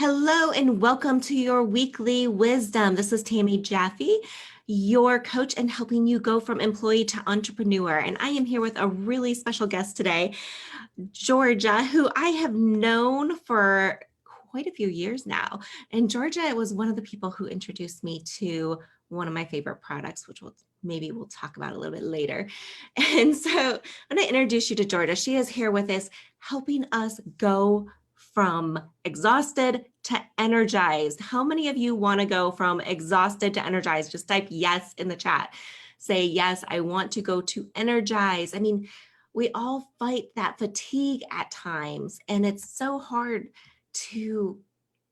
Hello and welcome to your weekly wisdom. This is Tammy Jaffe, your coach and helping you go from employee to entrepreneur. And I am here with a really special guest today, Georgia, who I have known for quite a few years now. And Georgia was one of the people who introduced me to one of my favorite products, which we'll talk about a little bit later. And so I'm going to introduce you to Georgia. She is here with us, helping us go from exhausted to energized. How many of you want to go from exhausted to energized? Just type yes in the chat. Say, yes, I want to go to energize. I mean, we all fight that fatigue at times, and it's so hard to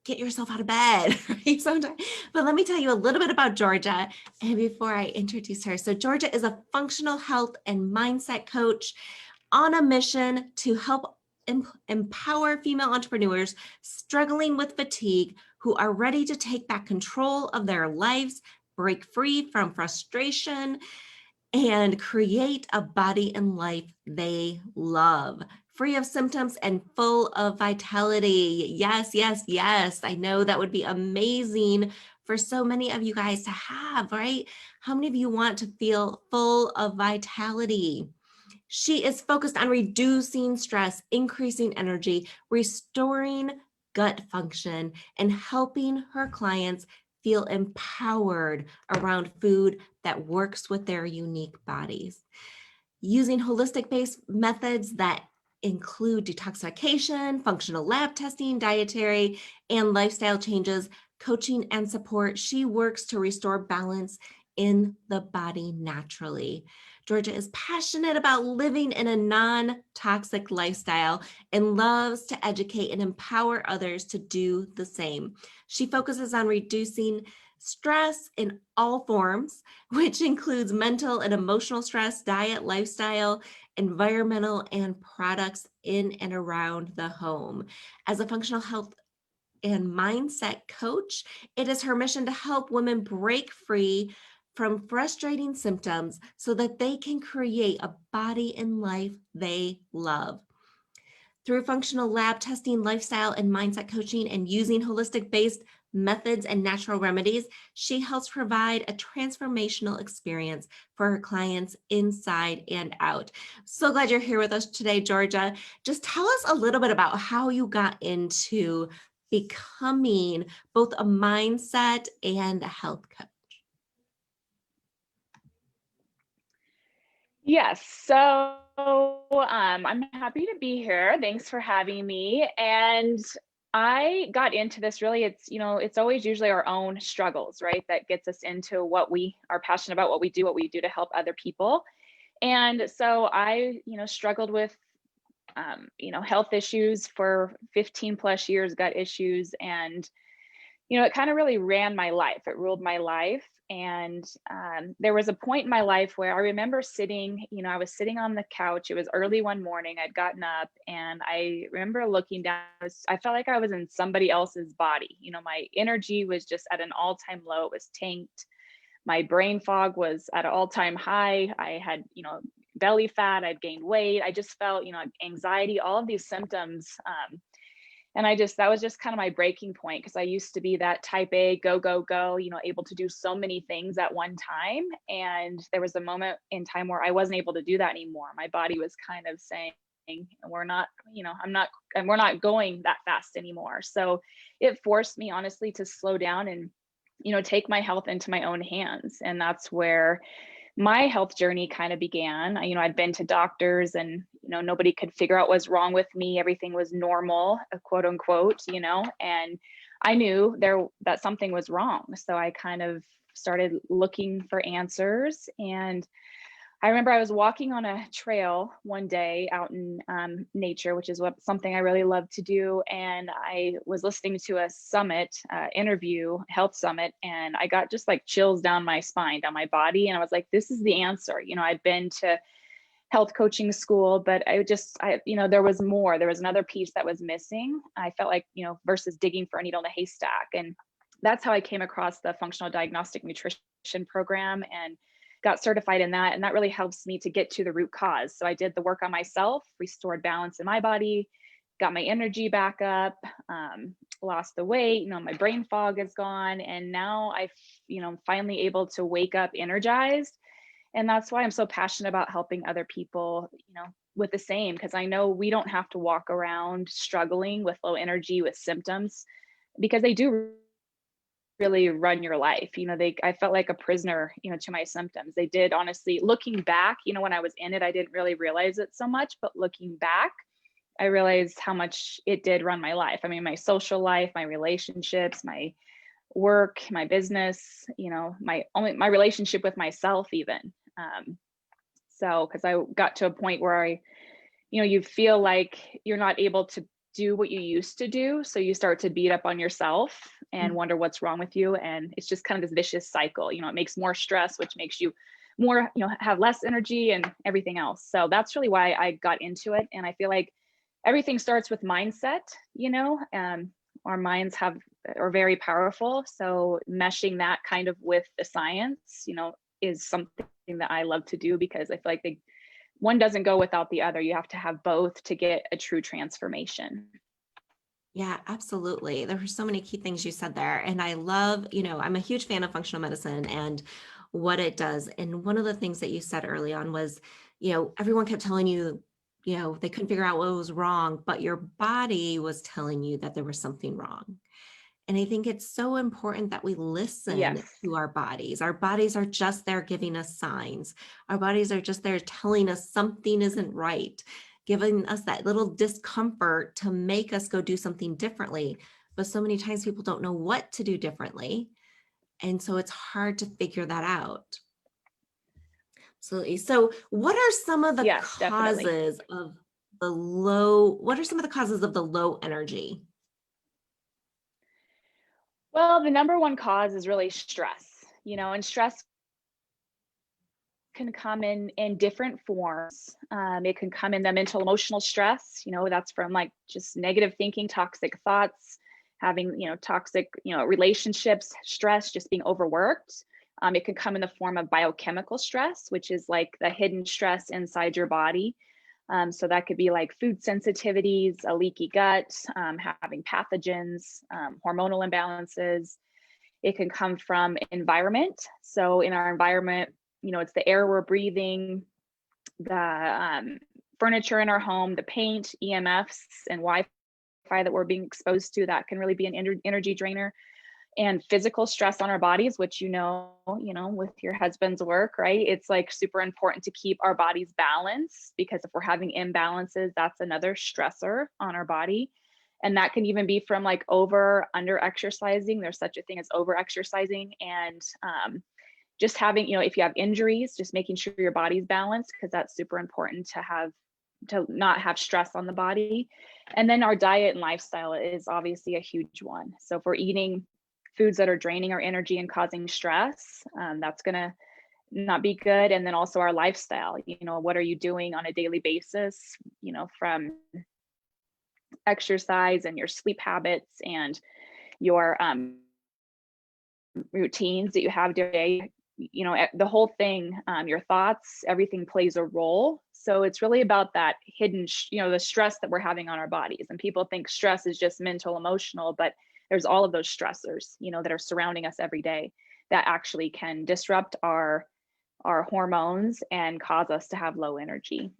get yourself out of bed, right? Sometimes. But let me tell you a little bit about Georgia and before I introduce her. So Georgia is a functional health and mindset coach on a mission to help empower female entrepreneurs struggling with fatigue who are ready to take back control of their lives, break free from frustration, and create a body and life they love, free of symptoms and full of vitality. Yes, yes, yes. I know that would be amazing for so many of you guys to have, right? How many of you want to feel full of vitality? She is focused on reducing stress, increasing energy, restoring gut function, and helping her clients feel empowered around food that works with their unique bodies. Using holistic-based methods that include detoxification, functional lab testing, dietary, and lifestyle changes, coaching and support, she works to restore balance in the body naturally. Georgia is passionate about living in a non-toxic lifestyle and loves to educate and empower others to do the same. She focuses on reducing stress in all forms, which includes mental and emotional stress, diet, lifestyle, environmental, and products in and around the home. As a functional health and mindset coach, it is her mission to help women break free from frustrating symptoms so that they can create a body and life they love. Through functional lab testing, lifestyle and mindset coaching, and using holistic-based methods and natural remedies, she helps provide a transformational experience for her clients inside and out. So glad you're here with us today, Georgia. Just tell us a little bit about how you got into becoming both a mindset and a health coach. Yes, I'm happy to be here. Thanks for having me. And I got into this really, it's always usually our own struggles, right? That gets us into what we are passionate about, what we do to help other people. And so I, struggled with, health issues for 15 plus years, gut issues, and it kind of really ran my life. It ruled my life. And there was a point in my life where I remember sitting, I was sitting on the couch. It was early one morning. I'd gotten up and I remember looking down. I felt like I was in somebody else's body. My energy was just at an all-time low. It was tanked. My brain fog was at an all-time high. I had, belly fat. I'd gained weight. I just felt, anxiety, all of these symptoms. And that was just kind of my breaking point, because I used to be that type A, go, go, go, able to do so many things at one time. And there was a moment in time where I wasn't able to do that anymore. My body was kind of saying, we're not going that fast anymore. So it forced me, honestly, to slow down and, take my health into my own hands. And that's where my health journey kind of began. I'd been to doctors and, nobody could figure out what's wrong with me. Everything was normal, quote unquote, and I knew that something was wrong. So I kind of started looking for answers. And I remember I was walking on a trail one day out in nature, which is something I really love to do. And I was listening to a summit health summit, and I got just like chills down my spine, down my body. And I was like, this is the answer. I'd been to health coaching school, but there was more. There was another piece that was missing. I felt like, versus digging for a needle in a haystack. And that's how I came across the functional diagnostic nutrition program and got certified in that. And that really helps me to get to the root cause. So I did the work on myself, restored balance in my body, got my energy back up, lost the weight, my brain fog is gone. And now finally able to wake up energized. And that's why I'm so passionate about helping other people, with the same, because I know we don't have to walk around struggling with low energy, with symptoms, because they do really run your life. I felt like a prisoner, to my symptoms. They did, honestly, looking back, when I was in it, I didn't really realize it so much, but looking back, I realized how much it did run my life. I mean, my social life, my relationships, my work, my business, my relationship with myself even. Because I got to a point where you feel like you're not able to do what you used to do. So you start to beat up on yourself and wonder what's wrong with you. And it's just kind of this vicious cycle. It makes more stress, which makes you more, have less energy and everything else. So that's really why I got into it. And I feel like everything starts with mindset. Our minds are very powerful. So meshing that kind of with the science, is something that I love to do, because I feel like one doesn't go without the other. You have to have both to get a true transformation. Yeah, absolutely. There were so many key things you said there. And I love, I'm a huge fan of functional medicine and what it does. And one of the things that you said early on was, everyone kept telling you, they couldn't figure out what was wrong, but your body was telling you that there was something wrong. And I think it's so important that we listen Yes. to our bodies. Our bodies are just there giving us signs. Our bodies are just there telling us something isn't right, giving us that little discomfort to make us go do something differently. But so many times people don't know what to do differently. And so it's hard to figure that out. Absolutely. So what are some of the Yes, definitely. causes of what are some of the causes of the low energy? Well, the number one cause is really stress, and stress can come in different forms. It can come in the mental emotional stress, that's from like just negative thinking, toxic thoughts, having, toxic, relationships, stress, just being overworked. It can come in the form of biochemical stress, which is like the hidden stress inside your body. So that could be like food sensitivities, a leaky gut, having pathogens, hormonal imbalances. It can come from environment. So in our environment, it's the air we're breathing, the furniture in our home, the paint, EMFs, and Wi-Fi that we're being exposed to. That can really be an energy drainer. And physical stress on our bodies, which with your husband's work, right? It's like super important to keep our bodies balanced, because if we're having imbalances, that's another stressor on our body. And that can even be from like under exercising. There's such a thing as over exercising. And just having, if you have injuries, just making sure your body's balanced, because that's super important to not have stress on the body. And then our diet and lifestyle is obviously a huge one. So if we're eating foods that are draining our energy and causing stress, that's going to not be good. And then also our lifestyle, what are you doing on a daily basis, from exercise and your sleep habits and your routines that you have day, the whole thing, your thoughts, everything plays a role. So it's really about that hidden, the stress that we're having on our bodies. And people think stress is just mental, emotional, but there's all of those stressors, that are surrounding us every day that actually can disrupt our hormones and cause us to have low energy.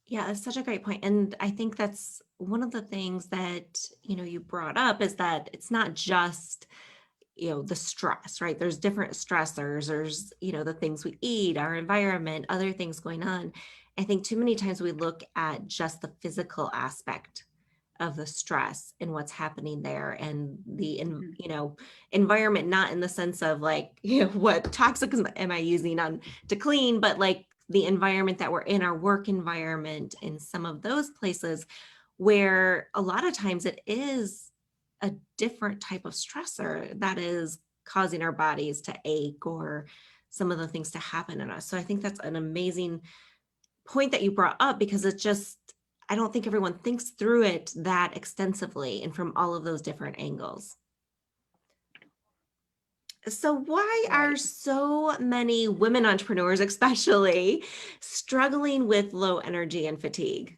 Yeah, that's such a great point. And I think that's one of the things that, you brought up is that it's not just, the stress, right? There's different stressors. There's, the things we eat, our environment, other things going on. I think too many times we look at just the physical aspect of the stress and what's happening there, and the environment, not in the sense of like, what toxins am I using on to clean, but like the environment that we're in, our work environment, in some of those places where a lot of times it is a different type of stressor that is causing our bodies to ache or some of the things to happen in us. So I think that's an amazing point that you brought up, because it's just, I don't think everyone thinks through it that extensively and from all of those different angles. So why are Right. so many women entrepreneurs, especially, struggling with low energy and fatigue?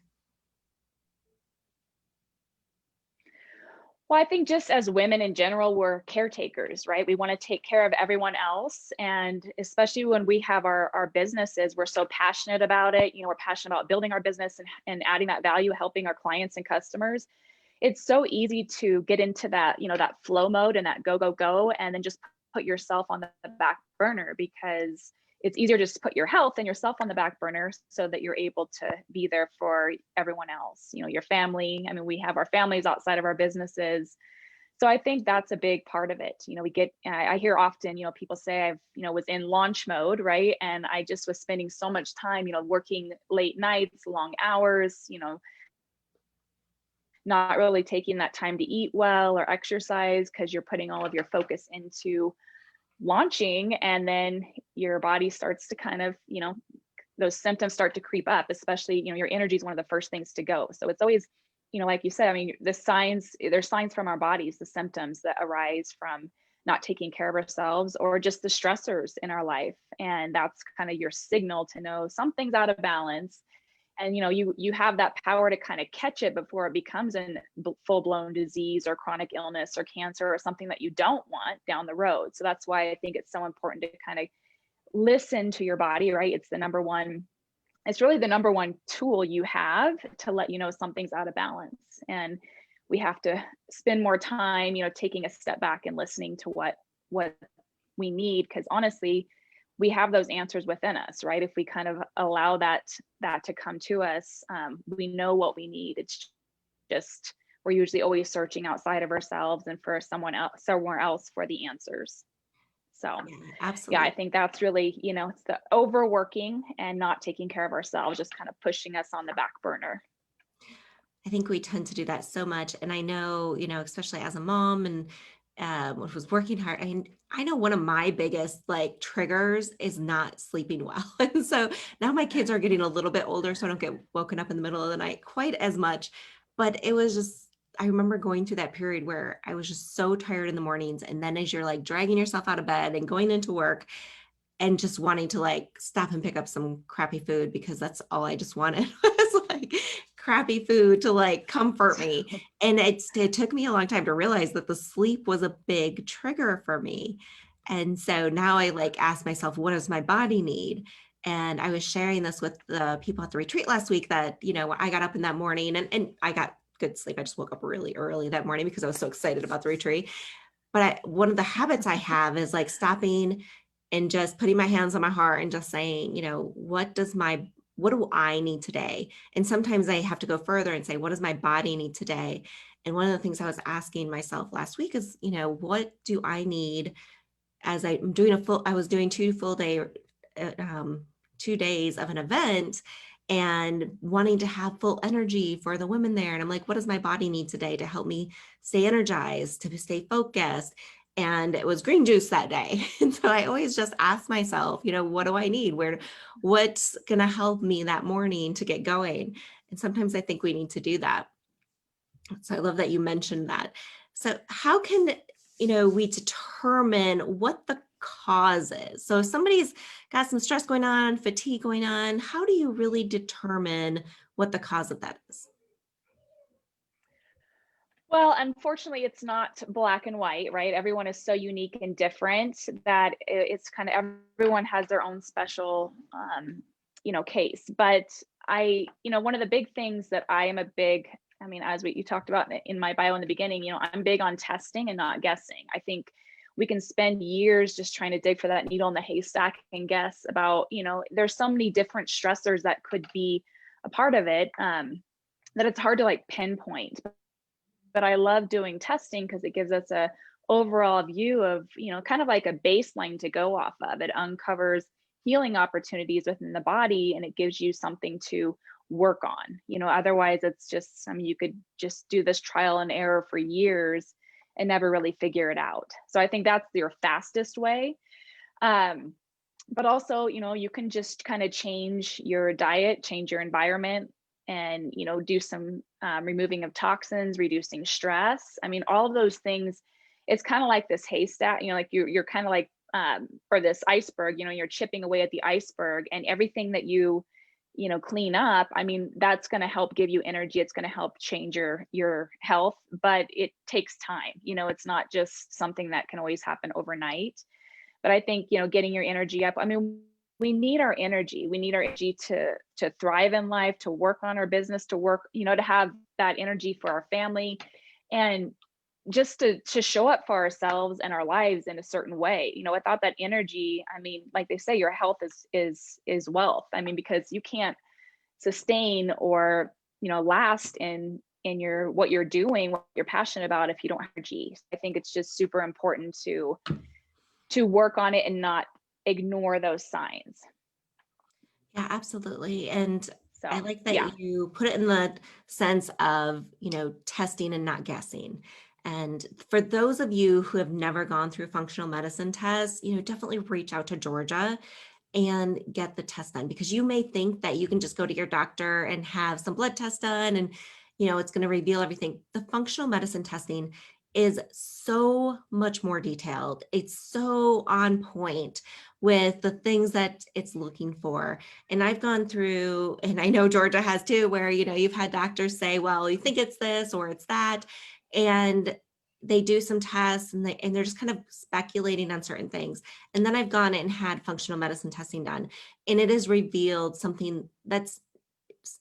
Well, I think just as women in general, we're caretakers, right? We want to take care of everyone else. And especially when we have our businesses, we're so passionate about it. We're passionate about building our business and adding that value, helping our clients and customers. It's so easy to get into that, that flow mode and that go, go, go, and then just put yourself on the back burner, because it's easier to just put your health and yourself on the back burner so that you're able to be there for everyone else, your family. I mean, we have our families outside of our businesses. So I think that's a big part of it. I hear often, people say I've, was in launch mode, right? And I just was spending so much time, working late nights, long hours, not really taking that time to eat well or exercise, because you're putting all of your focus into launching, and then your body starts to kind of, those symptoms start to creep up, especially, your energy is one of the first things to go. So it's always, like you said, I mean, there's signs from our bodies, the symptoms that arise from not taking care of ourselves or just the stressors in our life. And that's kind of your signal to know something's out of balance. And you have that power to kind of catch it before it becomes a full-blown disease or chronic illness or cancer or something that you don't want down the road. So that's why I think it's so important to kind of listen to your body, right? It's really the number one tool you have to let you know something's out of balance. And we have to spend more time, taking a step back and listening to what we need, because honestly, we have those answers within us, right? If we kind of allow that to come to us, we know what we need. It's just, we're usually always searching outside of ourselves and for someone else, somewhere else, for the answers. So Yeah, yeah, I absolutely. think that's really, it's the overworking and not taking care of ourselves, just kind of pushing us on the back burner. I think we tend to do that so much. And I know, especially as a mom and was working hard, I know one of my biggest like triggers is not sleeping well. And so now my kids are getting a little bit older, so I don't get woken up in the middle of the night quite as much. But it was just, I remember going through that period where I was just so tired in the mornings. And then as you're like dragging yourself out of bed and going into work, and just wanting to like stop and pick up some crappy food, because that's all I just wanted was like crappy food to like comfort me. And it took me a long time to realize that the sleep was a big trigger for me. And so now I like ask myself, what does my body need? And I was sharing this with the people at the retreat last week that, I got up in that morning and I got good sleep. I just woke up really early that morning because I was so excited about the retreat. But one of the habits I have is like stopping and just putting my hands on my heart and just saying, what do I need today? And sometimes I have to go further and say, what does my body need today? And one of the things I was asking myself last week is, what do I need as I was doing 2 days of an event and wanting to have full energy for the women there. And I'm like, what does my body need today to help me stay energized, to stay focused? And it was green juice that day. And so I always just ask myself, what do I need? What's going to help me that morning to get going? And sometimes I think we need to do that. So I love that you mentioned that. So how can, we determine what the cause is? So if somebody's got some stress going on, fatigue going on, how do you really determine what the cause of that is? Well, unfortunately, it's not black and white, right? Everyone is so unique and different that it's kind of, everyone has their own special, case. But one of the big things that I am a big, I mean, as you talked about in my bio in the beginning, I'm big on testing and not guessing. I think we can spend years just trying to dig for that needle in the haystack and guess about, there's so many different stressors that could be a part of it, that it's hard to like pinpoint. But I love doing testing because it gives us a overall view of, kind of like a baseline to go off of. It uncovers healing opportunities within the body, and it gives you something to work on. Otherwise it's just, you could just do this trial and error for years and never really figure it out. So I think that's your fastest way. But also, you can just kind of change your diet, change your environment, and do some removing of toxins, reducing stress. I mean, all of those things, it's kind of like this haystack, like you're kind of like, or this iceberg, you're chipping away at the iceberg, and everything that you clean up, I mean, that's going to help give you energy. It's going to help change your health, but it takes time. It's not just something that can always happen overnight. But I think, getting your energy up, I mean, we need our energy. We need our energy to thrive in life, to work on our business, to work, to have that energy for our family, and just to show up for ourselves and our lives in a certain way. Without that energy, I mean, like they say, your health is wealth. I mean, because you can't sustain or last in your what you're doing, what you're passionate about, if you don't have energy. I think it's just super important to work on it and not ignore those signs. Yeah, absolutely. And I So like yeah. that you put it in the sense of, testing and not guessing. And for those of you who have never gone through functional medicine tests, definitely reach out to Georgia and get the test done, because you may think that you can just go to your doctor and have some blood tests done and it's going to reveal everything. The functional medicine testing is so much more detailed. It's so on point with the things that it's looking for. And I've gone through, and I know Georgia has too, where you've had doctors say, well, you think it's this or it's that, and they do some tests and they're just kind of speculating on certain things. And then I've gone and had functional medicine testing done, and it has revealed something that's,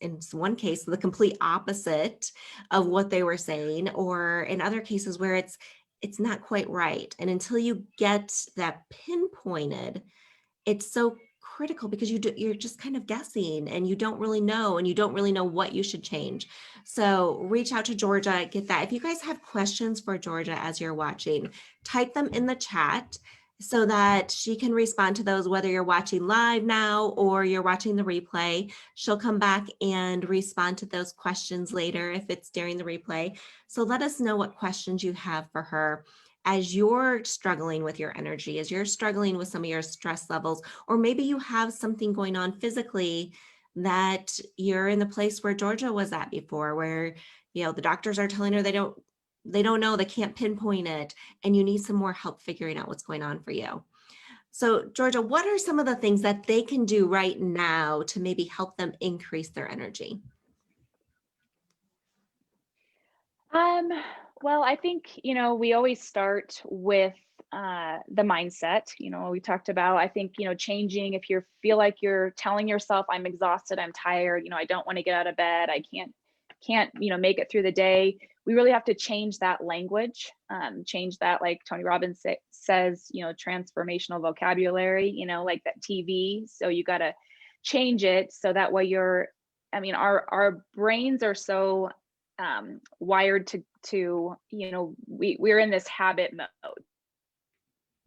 in one case, the complete opposite of what they were saying, or in other cases where it's not quite right. And until you get that pinpointed, it's so critical, because you're just kind of guessing and you don't really know, and you don't really know what you should change. So reach out to Georgia, get that. If you guys have questions for Georgia as you're watching, type them in the chat so that she can respond to those, whether you're watching live now or you're watching the replay. She'll come back and respond to those questions later if it's during the replay. So let us know what questions you have for her as you're struggling with your energy, as you're struggling with some of your stress levels, or maybe you have something going on physically that you're in the place where Georgia was at before, where the doctors are telling her they don't know, they can't pinpoint it, and you need some more help figuring out what's going on for you. So Georgia, what are some of the things that they can do right now to maybe help them increase their energy? Um, well, I think, we always start with the mindset, we talked about. I think, changing, if you feel like you're telling yourself, I'm exhausted, I'm tired, I don't want to get out of bed, I can't, make it through the day. We really have to change that language, change that, like Tony Robbins says, transformational vocabulary, like that TV. So you got to change it so that way our brains are so wired to we're in this habit mode.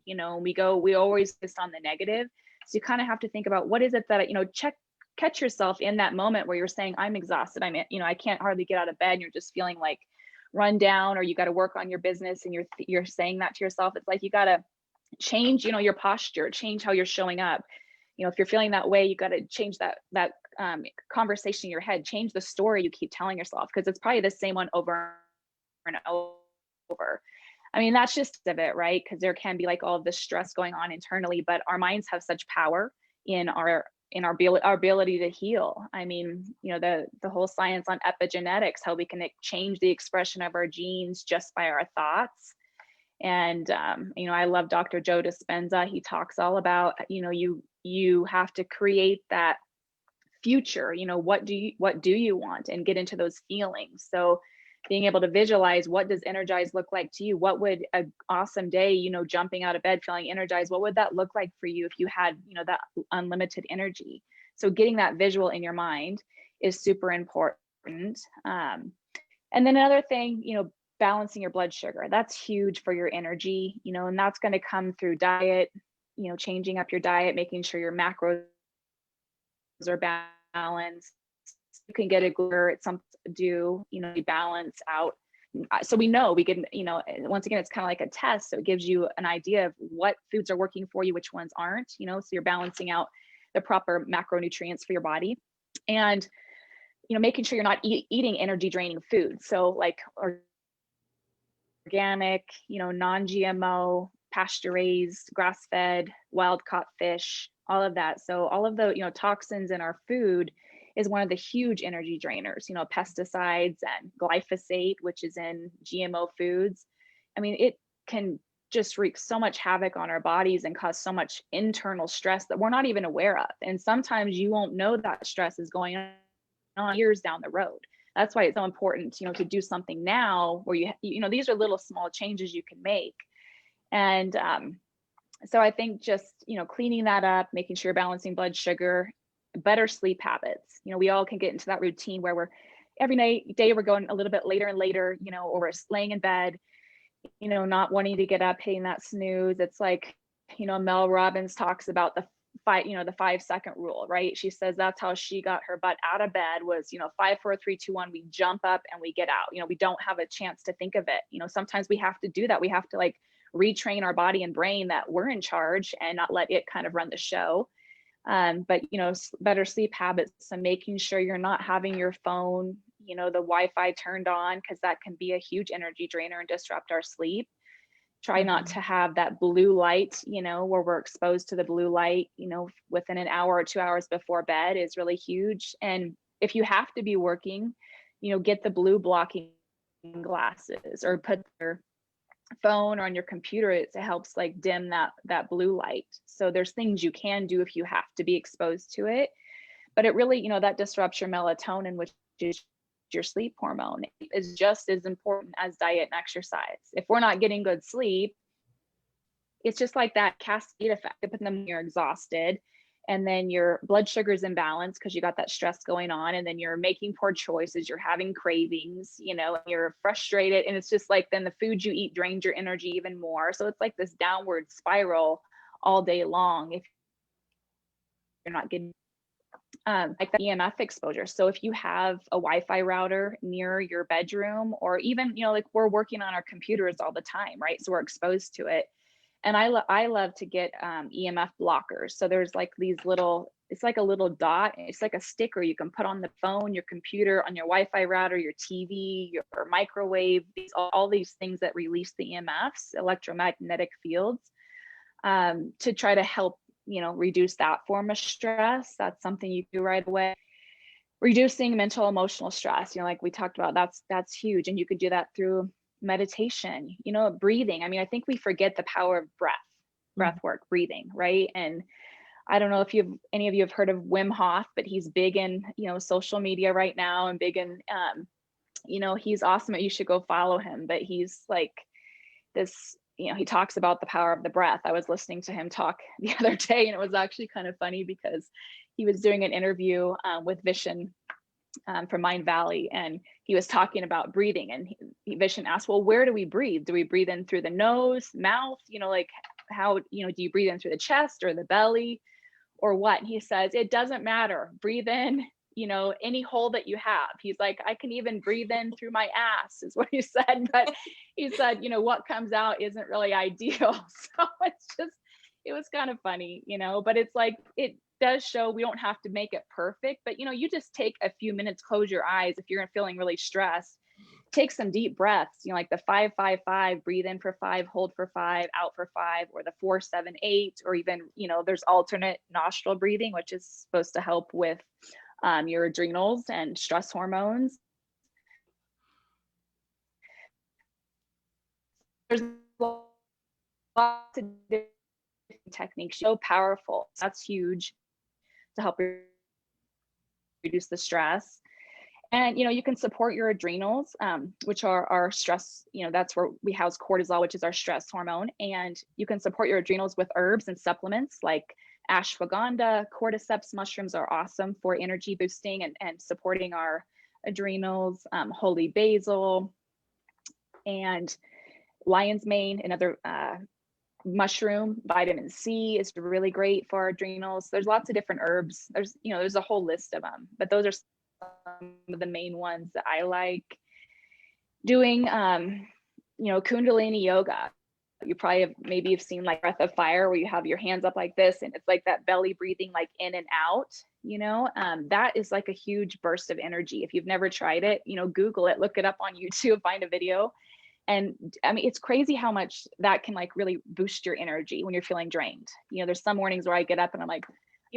We always focus on the negative. So you kind of have to think about, what is it that catch yourself in that moment where you're saying, I'm exhausted, I can't hardly get out of bed, and you're just feeling like run down, or you got to work on your business, and you're saying that to yourself. It's like, you got to change your posture, change how you're showing up. If you're feeling that way, you got to change that conversation in your head, change the story you keep telling yourself, because it's probably the same one over and over. I mean, that's just of it, right? Because there can be like all of this stress going on internally, but our minds have such power in our ability to heal. I mean, the whole science on epigenetics, how we can change the expression of our genes just by our thoughts. And I love Dr. Joe Dispenza. He talks all about, you have to create that future. What do you want, and get into those feelings. So being able to visualize, what does energized look like to you? What would an awesome day, jumping out of bed feeling energized, what would that look like for you if you had that unlimited energy? So getting that visual in your mind is super important. And then another thing, balancing your blood sugar, that's huge for your energy, and that's going to come through diet, changing up your diet, making sure your macros are balanced. You can get a glitter, it's something to do, balance out. So we know we can, once again, it's kind of like a test. So it gives you an idea of what foods are working for you, which ones aren't, so you're balancing out the proper macronutrients for your body. And, making sure you're not eating energy draining foods. So like organic, non-GMO, pasture raised, grass fed, wild caught fish, all of that. So all of the, toxins in our food, is one of the huge energy drainers, pesticides and glyphosate, which is in GMO foods. I mean, it can just wreak so much havoc on our bodies and cause so much internal stress that we're not even aware of. And sometimes you won't know that stress is going on years down the road. That's why it's so important, to do something now where these are little small changes you can make. And so I think just, cleaning that up, making sure you're balancing blood sugar, better sleep habits. We all can get into that routine where we're every day we're going a little bit later and later, or we're laying in bed, not wanting to get up, hitting that snooze. It's like, Mel Robbins talks about the 5-second rule, right? She says that's how she got her butt out of bed was, 5, 4, 3, 2, 1, we jump up and we get out. We don't have a chance to think of it. Sometimes we have to do that. We have to retrain our body and brain that we're in charge and not let it kind of run the show. But better sleep habits, so making sure you're not having your phone, the Wi-Fi turned on, because that can be a huge energy drainer and disrupt our sleep. Try not to have that blue light, where we're exposed to the blue light, within an hour or 2 hours before bed is really huge. And if you have to be working, get the blue blocking glasses, or put your phone or on your computer. It helps dim that blue light. So there's things you can do if you have to be exposed to it, but it really, that disrupts your melatonin, which is your sleep hormone, is just as important as diet and exercise. If we're not getting good sleep, it's just like that cascade effect. But then you're exhausted, and then your blood sugar is imbalanced because you got that stress going on, and then you're making poor choices, you're having cravings, and you're frustrated, and it's just like then the food you eat drains your energy even more. So it's like this downward spiral all day long if you're not getting like the EMF exposure. So if you have a Wi-Fi router near your bedroom, or even, we're working on our computers all the time, right? So we're exposed to it. And I love to get EMF blockers. So there's these little, it's like a little dot. It's like a sticker you can put on the phone, your computer, on your Wi-Fi router, your TV, your microwave, all these things that release the EMFs, electromagnetic fields, to try to help, reduce that form of stress. That's something you do right away. Reducing mental emotional stress, like we talked about, that's huge. And you could do that through meditation, breathing. I mean, I think we forget the power of breath work, breathing, right? And I don't know if any of you have heard of Wim Hof, but he's big in, social media right now, and big in, he's awesome. You should go follow him. But he's like this, he talks about the power of the breath. I was listening to him talk the other day, and it was actually kind of funny because he was doing an interview with Vishen from Mind Valley, and he was talking about breathing, and Vishen asked, well, where do we breathe? Do we breathe in through the nose, mouth, how, do you breathe in through the chest or the belly or what? And he says, it doesn't matter. Breathe in, any hole that you have. He's like, I can even breathe in through my ass, is what he said. But he said, what comes out isn't really ideal. So it was kind of funny, but it's like, it does show we don't have to make it perfect, but you just take a few minutes, close your eyes. If you're feeling really stressed, take some deep breaths, like the 5-5-5, breathe in for 5, hold for 5, out for 5, or the 4-7-8, or even, there's alternate nostril breathing, which is supposed to help with your adrenals and stress hormones. There's lots of different techniques, so powerful. That's huge to help reduce the stress. And you can support your adrenals, which are our stress, that's where we house cortisol, which is our stress hormone. And you can support your adrenals with herbs and supplements like ashwagandha. Cordyceps mushrooms are awesome for energy boosting and supporting our adrenals. Holy basil and lion's mane, another mushroom. Vitamin C is really great for our adrenals. There's lots of different herbs. There's a whole list of them, but those are some of the main ones that I like doing. Kundalini yoga. You probably maybe you've seen Breath of Fire, where you have your hands up like this, and it's like that belly breathing, in and out. That is like a huge burst of energy. If you've never tried it, Google it, look it up on YouTube, find a video. And I mean, it's crazy how much that can really boost your energy when you're feeling drained. There's some mornings where I get up and I'm like,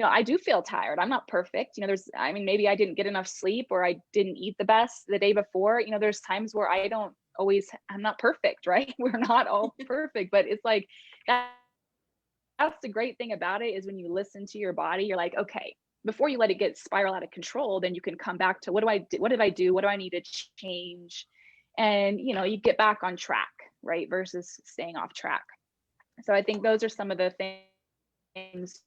I do feel tired. I'm not perfect. I mean, maybe I didn't get enough sleep or I didn't eat the best the day before. There's times where I'm not perfect, right? We're not all perfect, but it's like that, that's the great thing about it is when you listen to your body, you're like, okay, before you let it get spiral out of control, then you can come back to what do I do? What did I do? What do I need to change? And, you get back on track, right? Versus staying off track. So I think those are some of the things,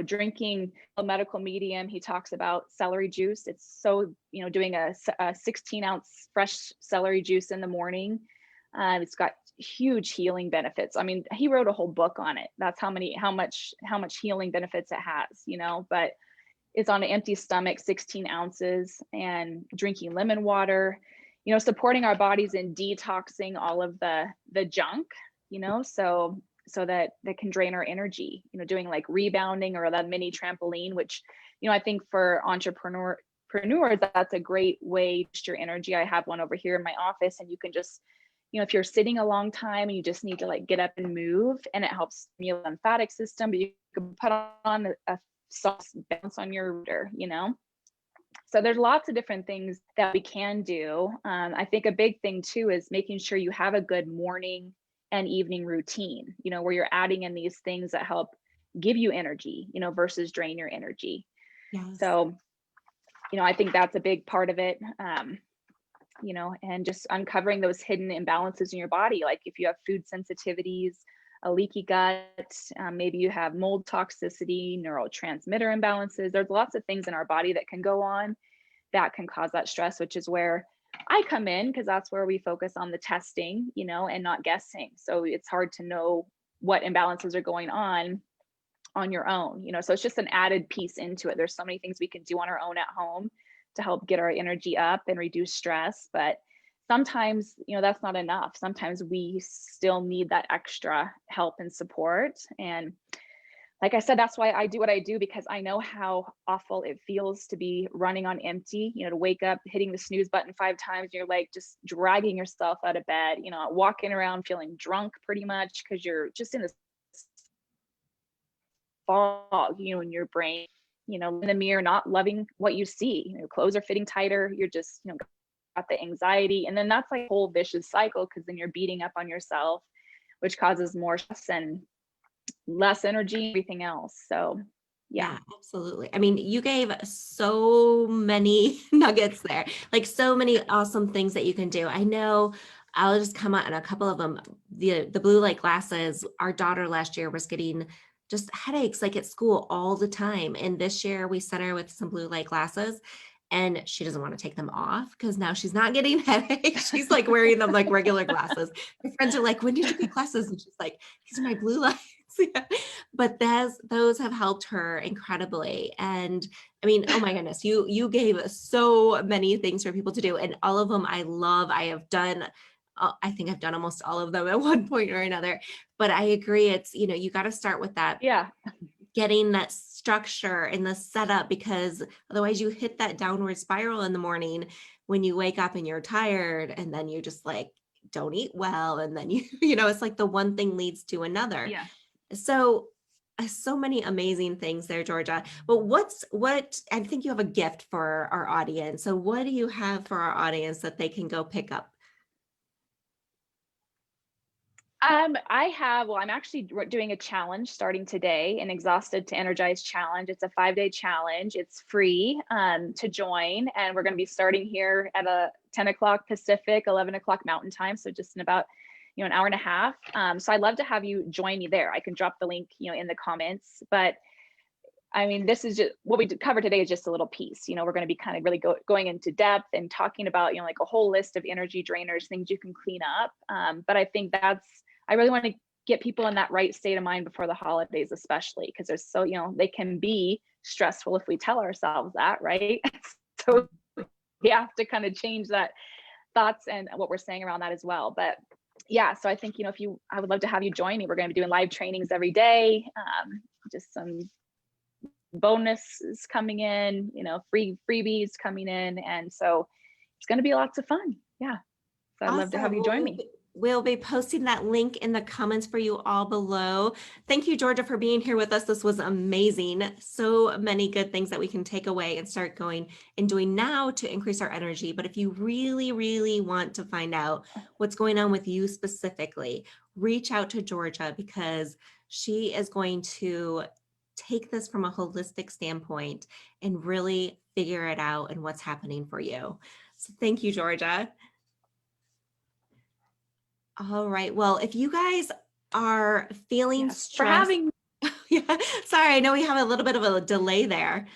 drinking a medical medium. He talks about celery juice. It's so, doing a 16-ounce fresh celery juice in the morning. It's got huge healing benefits. I mean, he wrote a whole book on it. That's how much healing benefits it has, but it's on an empty stomach, 16 ounces, and drinking lemon water, supporting our bodies in detoxing all of the junk, so that can drain our energy, doing like rebounding or that mini trampoline, which, I think for entrepreneurs, that's a great way to boost your energy. I have one over here in my office, and you can just, if you're sitting a long time and you just need to like get up and move, and it helps your lymphatic system, but you can put on a soft bounce on your router, So there's lots of different things that we can do. I think a big thing too is making sure you have a good morning and evening routine, where you're adding in these things that help give you energy, versus drain your energy. Yes. So, I think that's a big part of it. And just uncovering those hidden imbalances in your body. Like if you have food sensitivities, a leaky gut, maybe you have mold toxicity, neurotransmitter imbalances. There's lots of things in our body that can go on that can cause that stress, which is where I come in, because that's where we focus on the testing, and not guessing. So it's hard to know what imbalances are going on your own, so it's just an added piece into it. There's so many things we can do on our own at home to help get our energy up and reduce stress. But sometimes, that's not enough. Sometimes we still need that extra help and support. And like I said, that's why I do what I do, because I know how awful it feels to be running on empty, to wake up, hitting the snooze button 5 times, you're like just dragging yourself out of bed, walking around feeling drunk pretty much because you're just in this fog, in your brain, in the mirror, not loving what you see. Your clothes are fitting tighter. You're just, got the anxiety. And then that's like a whole vicious cycle, because then you're beating up on yourself, which causes more stress and less energy, everything else. So yeah. Absolutely. I mean, you gave so many nuggets there, like so many awesome things that you can do. I know I'll just come out on a couple of them. The blue light glasses, our daughter last year was getting just headaches like at school all the time. And this year we sent her with some blue light glasses, and she doesn't want to take them off because now she's not getting headaches. She's like wearing them like regular glasses. Her friends are like, when did you get glasses? And she's like, these are my blue lights. Yeah. But those have helped her incredibly. And I mean, oh my goodness, you gave so many things for people to do, and all of them I love. I have done, I think I've done almost all of them at one point or another. But I agree, it's, you got to start with that, Yeah. getting that structure and the setup, because otherwise you hit that downward spiral in the morning when you wake up and you're tired, and then you just like don't eat well, and then it's like the one thing leads to another. Yeah. So many amazing things there, Georgia. But what I think you have a gift for our audience. So what do you have for our audience that they can go pick up? I'm actually doing a challenge starting today, an Exhausted to Energized challenge. It's a 5-day challenge. It's free to join. And we're going to be starting here at 10 o'clock Pacific, 11 o'clock Mountain Time. So just in about, an hour and a half. So I'd love to have you join me there. I can drop the link, in the comments. But I mean, this is just what we covered today is just a little piece. We're going to be kind of really going into depth and talking about, like a whole list of energy drainers, things you can clean up. But I think I really want to get people in that right state of mind before the holidays, especially because there's they can be stressful if we tell ourselves that, right? So we have to kind of change that thoughts and what we're saying around that as well. But yeah, so I think, I would love to have you join me. We're going to be doing live trainings every day, just some bonuses coming in, freebies coming in. And so it's going to be lots of fun. Yeah. So I'd love to have you join me. We'll be posting that link in the comments for you all below. Thank you, Georgia, for being here with us. This was amazing. So many good things that we can take away and start going and doing now to increase our energy. But if you really, really want to find out what's going on with you specifically, reach out to Georgia, because she is going to take this from a holistic standpoint and really figure it out and what's happening for you. So thank you, Georgia. All right. Well, if you guys are feeling Yes, for stressed, having yeah, sorry, I know we have a little bit of a delay there.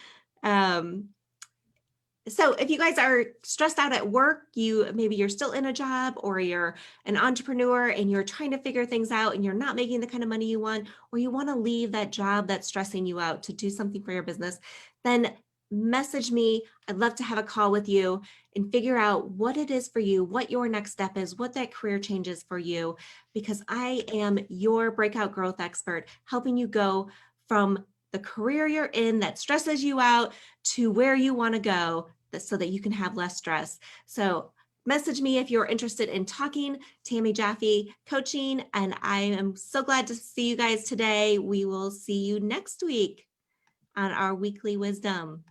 So if you guys are stressed out at work, maybe you're still in a job, or you're an entrepreneur and you're trying to figure things out and you're not making the kind of money you want, or you want to leave that job that's stressing you out to do something for your business, then message me. I'd love to have a call with you and figure out what it is for you, what your next step is, what that career change is for you, because I am your breakout growth expert, helping you go from the career you're in that stresses you out to where you want to go, so that you can have less stress. So message me if you're interested in talking. Tammy Jaffe Coaching, and I am so glad to see you guys today. We will see you next week on our weekly wisdom.